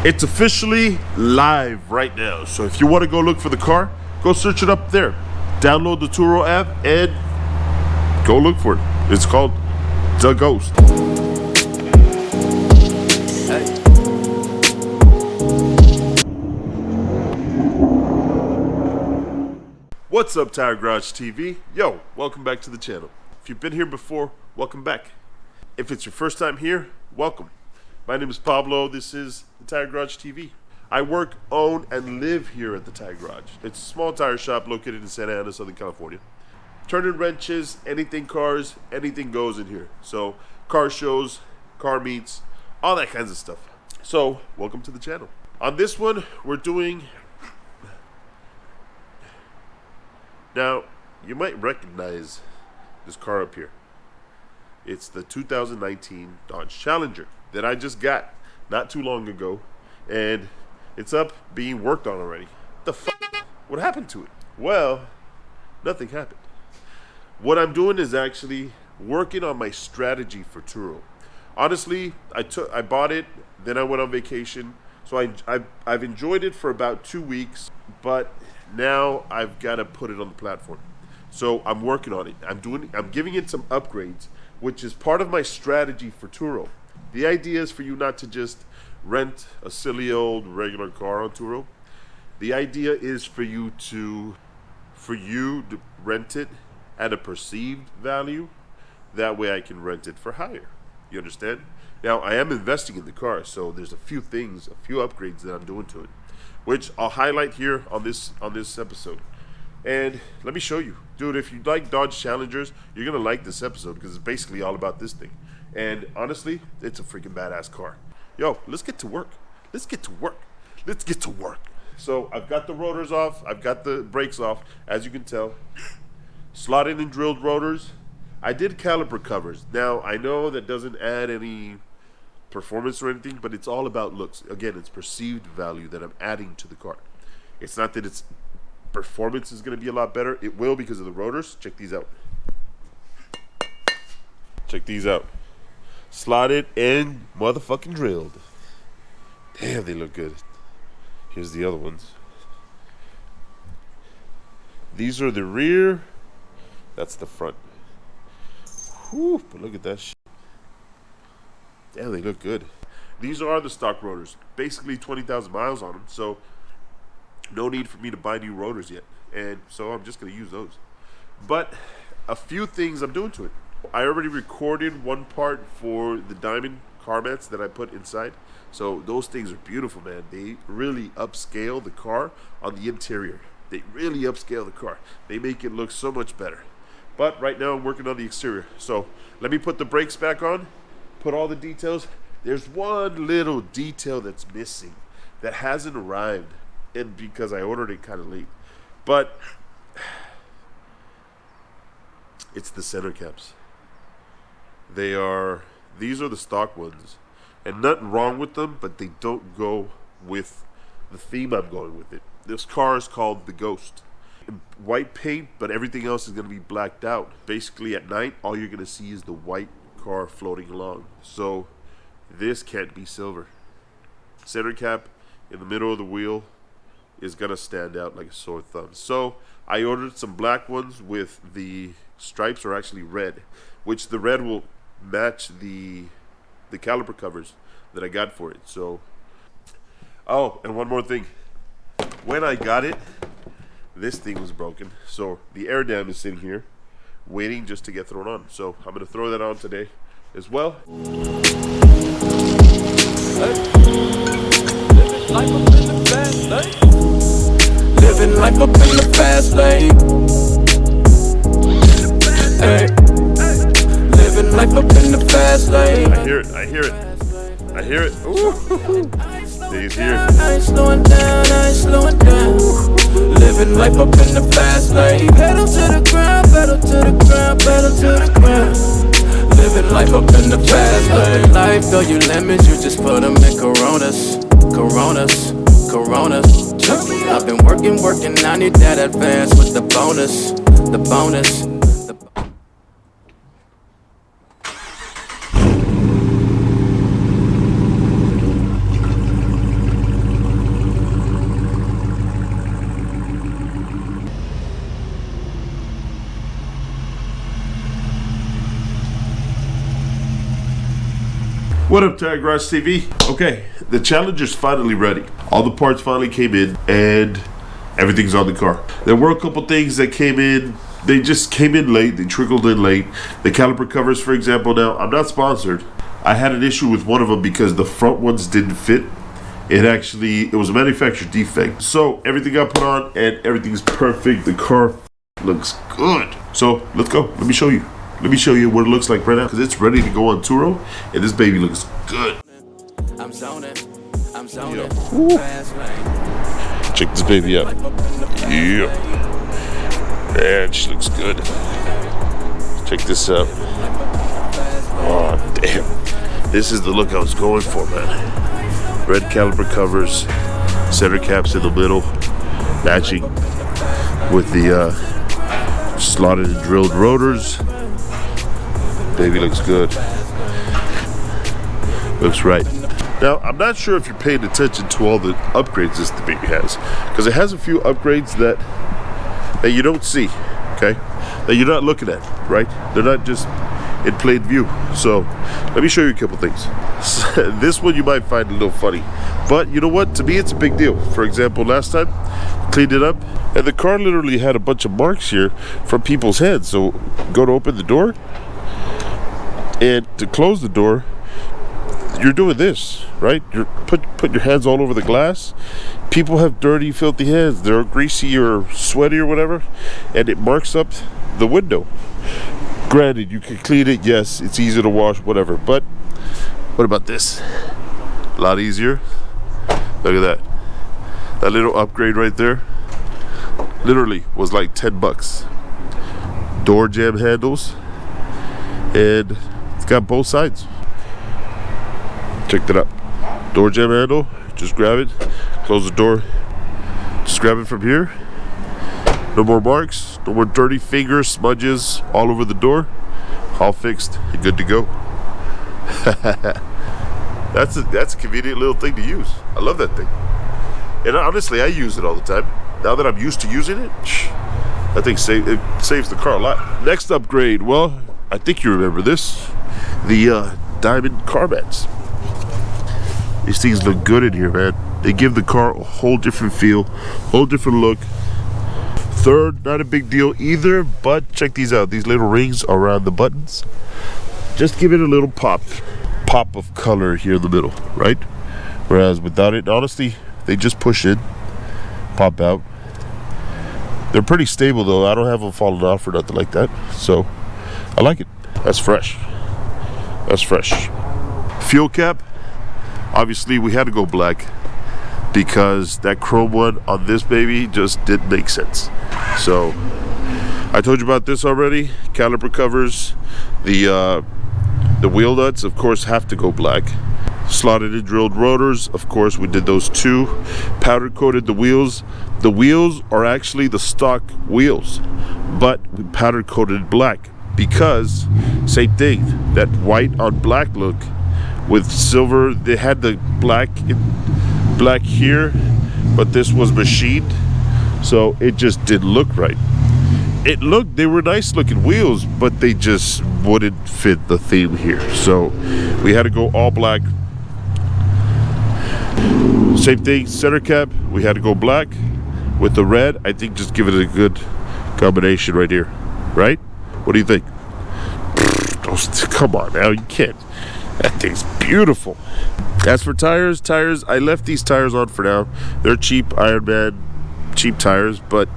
It's officially live right now. So if you want to go look for the car, go search it up there. Download the Turo app and go look for it. It's called The Ghost. What's up, Tire Garage TV? Yo, welcome back to the channel. If you've been here before, welcome back. If it's your first time here, welcome. My name is Pablo. This is the Tire Garage TV. I work, own, and live here at the Tire Garage. It's a small tire shop located in Santa Ana, Southern California. Turning wrenches, anything cars, anything goes in here. So, car shows, car meets, all that kinds of stuff. So, welcome to the channel. On this one, we're doing... Now, you might recognize this car up here. It's the 2019 Dodge Challenger that I just got not too long ago, and it's up being worked on already. The fuck? What happened to it? Well, nothing happened. What I'm doing is actually working on my strategy for Turo. Honestly, I bought it, then I went on vacation, so I've enjoyed it for about 2 weeks, but now I've got to put it on the platform. So I'm working on it. I'm giving it some upgrades, which is part of my strategy for Turo. The idea is for you not to just rent a silly old regular car on Turo. The idea is for you to rent it at a perceived value. That way I can rent it for higher. You understand? Now, I am investing in the car, so there's a few upgrades that I'm doing to it, which I'll highlight here on this episode. And let me show you. Dude, if you like Dodge Challengers, you're going to like this episode because it's basically all about this thing. And honestly, it's a freaking badass car. Yo, let's get to work. Let's get to work. Let's get to work. So I've got the rotors off. I've got the brakes off, as you can tell. Slotted and drilled rotors. I did caliper covers. Now, I know that doesn't add any performance or anything, but it's all about looks. Again, it's perceived value that I'm adding to the car. It's not that its performance is going to be a lot better. It will because of the rotors. Check these out. Check these out. Slotted and motherfucking drilled. Damn, they look good. Here's the other ones. These are the rear. That's the front. Whew, but look at that shit. Damn, they look good. These are the stock rotors. Basically 20,000 miles on them, so no need for me to buy new rotors yet. And so I'm just going to use those. But a few things I'm doing to it. I already recorded one part for the diamond car mats that I put inside. So those things are beautiful, man. They really upscale the car on the interior. They really upscale the car. They make it look so much better. But right now I'm working on the exterior. So let me put the brakes back on, put all the details. There's one little detail that's missing that hasn't arrived, and because I ordered it kind of late. But it's the center caps. These are the stock ones, and nothing wrong with them, but they don't go with the theme I'm going with it. This car is called The Ghost. White paint, but everything else is going to be blacked out. Basically at night, all you're going to see is the white car floating along. So this can't be silver. Center cap in the middle of the wheel is going to stand out like a sore thumb. So I ordered some black ones with the stripes are actually red, which the red will match the caliper covers that I got for it. So, oh, and one more thing. When I got it, this thing was broken. So the air dam is sitting here waiting just to get thrown on. So I'm going to throw that on today as well. Living life up in the fast lane. Hey. Living life up in the fast lane. I hear it. I hear it. I hear it. Ooh. He's here. I ain't slowing down. I ain't slowing down. Living life up in the fast lane. Pedal to the ground. Pedal to the ground. Pedal to the ground. Living life up in the fast lane. Life, though you lemons, you just put them in Coronas. Coronas. Coronas. I've been working, I need that advance with the bonus. The bonus. What up, Tire Garage TV? Okay, the Challenger's finally ready. All the parts finally came in and everything's on the car. There were a couple things that came in. They just came in late. They trickled in late. The caliper covers, for example. Now, I'm not sponsored. I had an issue with one of them because the front ones didn't fit. It was a manufacturer defect. So everything got put on and everything's perfect. The car looks good. So let's go. Let me show you. Let me show you what it looks like right now, because it's ready to go on Turo, and this baby looks good. I'm zoning. Check this baby out. Yeah. Man, she looks good. Check this out. Oh, damn. This is the look I was going for, man. Red caliper covers, center caps in the middle, matching with the slotted and drilled rotors. Baby looks good. Looks right. Now, I'm not sure if you're paying attention to all the upgrades this baby has, because it has a few upgrades that you don't see, okay? That you're not looking at, right? They're not just in plain view. So, let me show you a couple things. This one you might find a little funny, but you know what? To me, it's a big deal. For example, last time, cleaned it up, and the car literally had a bunch of marks here from people's heads. So, go to open the door, and to close the door, you're doing this, right? You're put your hands all over the glass. People have dirty, filthy hands. They're greasy or sweaty or whatever, and it marks up the window. Granted, you can clean it. Yes, it's easy to wash, whatever. But what about this? A lot easier. Look at that. That little upgrade right there literally was like $10. Door jamb handles, and it's got both sides. Check that out. Door jamb handle, just grab it, close the door, just grab it from here. No more marks, no more dirty fingers, smudges all over the door. All fixed, you're good to go. That's a convenient little thing to use. I love that thing. And honestly, I use it all the time. Now that I'm used to using it, I think it saves the car a lot. Next upgrade, well, I think you remember this. The diamond car mats. These things look good in here, man. They give the car a whole different feel, whole different look. Third, not a big deal either, but check these out. These little rings around the buttons just give it a little pop of color here in the middle, right? Whereas without it, honestly, they just push in, pop out. They're pretty stable though. I don't have them falling off or nothing like that, so I like it. That's fresh. That's fresh. Fuel cap. Obviously, we had to go black because that chrome one on this baby just didn't make sense. So, I told you about this already. Caliper covers, the wheel nuts, of course, have to go black. Slotted and drilled rotors, of course, we did those too. Powder coated the wheels. The wheels are actually the stock wheels, but we powder coated black because, same thing, that white on black look with silver. They had the black here, but this was machined, so it just didn't look right. They were nice looking wheels, but they just wouldn't fit the theme here, so we had to go all black. Same thing, center cap, we had to go black with the red. I think just give it a good combination right here, right? What do you think? Come on now, you can't. That thing's beautiful. As for tires, I left these tires on for now. They're cheap Ironman, cheap tires, but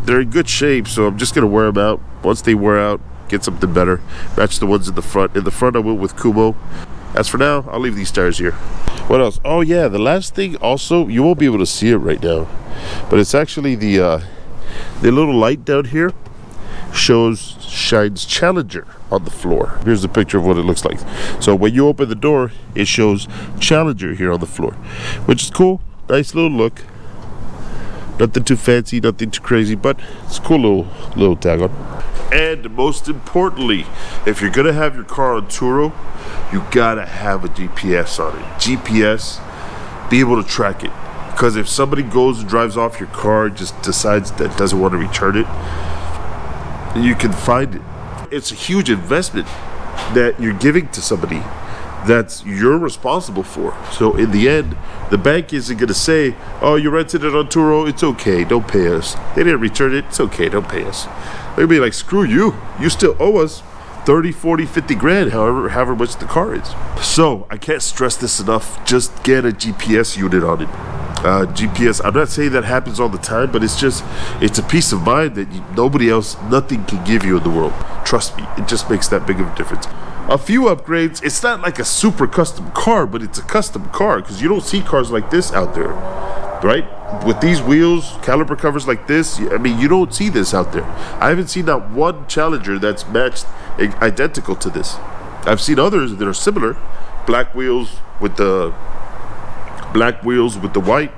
they're in good shape, so I'm just gonna wear them out. Once they wear out, get something better. Match the ones in the front. In the front, I went with Kumo. As for now, I'll leave these tires here. What else? Oh yeah, the last thing also, you won't be able to see it right now, but it's actually the little light down here shines Challenger on the floor. Here's a picture of what it looks like. So when you open the door, it shows Challenger here on the floor, which is cool. Nice little look. Nothing too fancy, nothing too crazy, but it's a cool little tag on. And most importantly, if you're gonna have your car on Turo, you gotta have a GPS on it. GPS, be able to track it. Because if somebody goes and drives off your car, just decides that doesn't want to return it, you can find it. It's a huge investment that you're giving to somebody that's you're responsible for. So in the end, the bank isn't going to say, oh, you rented it on Turo, it's okay, don't pay us. They didn't return it, it's okay, don't pay us. They'll be like, screw you, you still owe us 30, 40, 50 grand, however much the car is. So I can't stress this enough, just get a GPS unit on it. GPS, I'm not saying that happens all the time, but it's a peace of mind that nothing can give you in the world. Trust me, it just makes that big of a difference. A few upgrades, it's not like a super custom car, but it's a custom car, because you don't see cars like this out there, right? With these wheels, caliper covers like this, I mean, you don't see this out there. I haven't seen not one Challenger that's matched identical to this. I've seen others that are similar, black wheels with the white.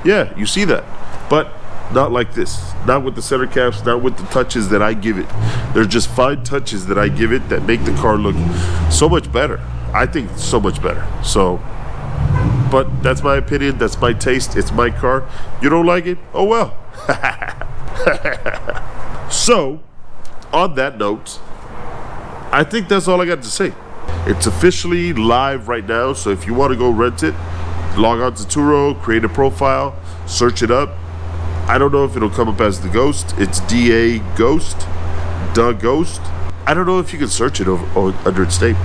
Yeah, you see that, but not like this. Not with the center caps, not with the touches that I give it. There's just fine touches that I give it that make the car look so much better. I think so much better. So, but that's my opinion, that's my taste, it's my car. You don't like it? Oh well. So, on that note, I think that's all I got to say. It's officially live right now, so if you want to go rent it, log on to Turo, create a profile, search it up. I don't know if it'll come up as the Ghost. It's DA Ghost, the Ghost. I don't know if you can search it under its name.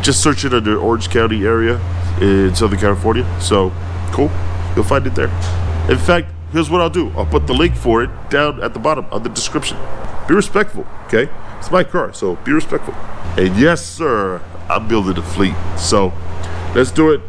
Just search it under Orange County area in Southern California. So, cool. You'll find it there. In fact, here's what I'll do. I'll put the link for it down at the bottom of the description. Be respectful, okay? It's my car, so be respectful. And yes, sir, I'm building a fleet. So, let's do it.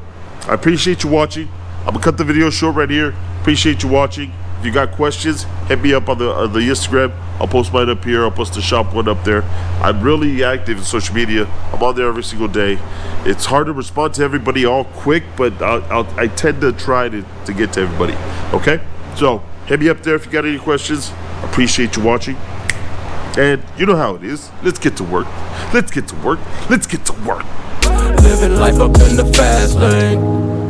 I appreciate you watching. I'm gonna cut the video short right here. Appreciate you watching. If you got questions, hit me up on the Instagram. I'll post mine up here. I'll post the shop one up there. I'm really active in social media. I'm on there every single day. It's hard to respond to everybody all quick, but I tend to try to get to everybody. Okay? So hit me up there if you got any questions. Appreciate you watching. And you know how it is. Let's get to work. Let's get to work. Let's get to work. Living life up in the fast lane.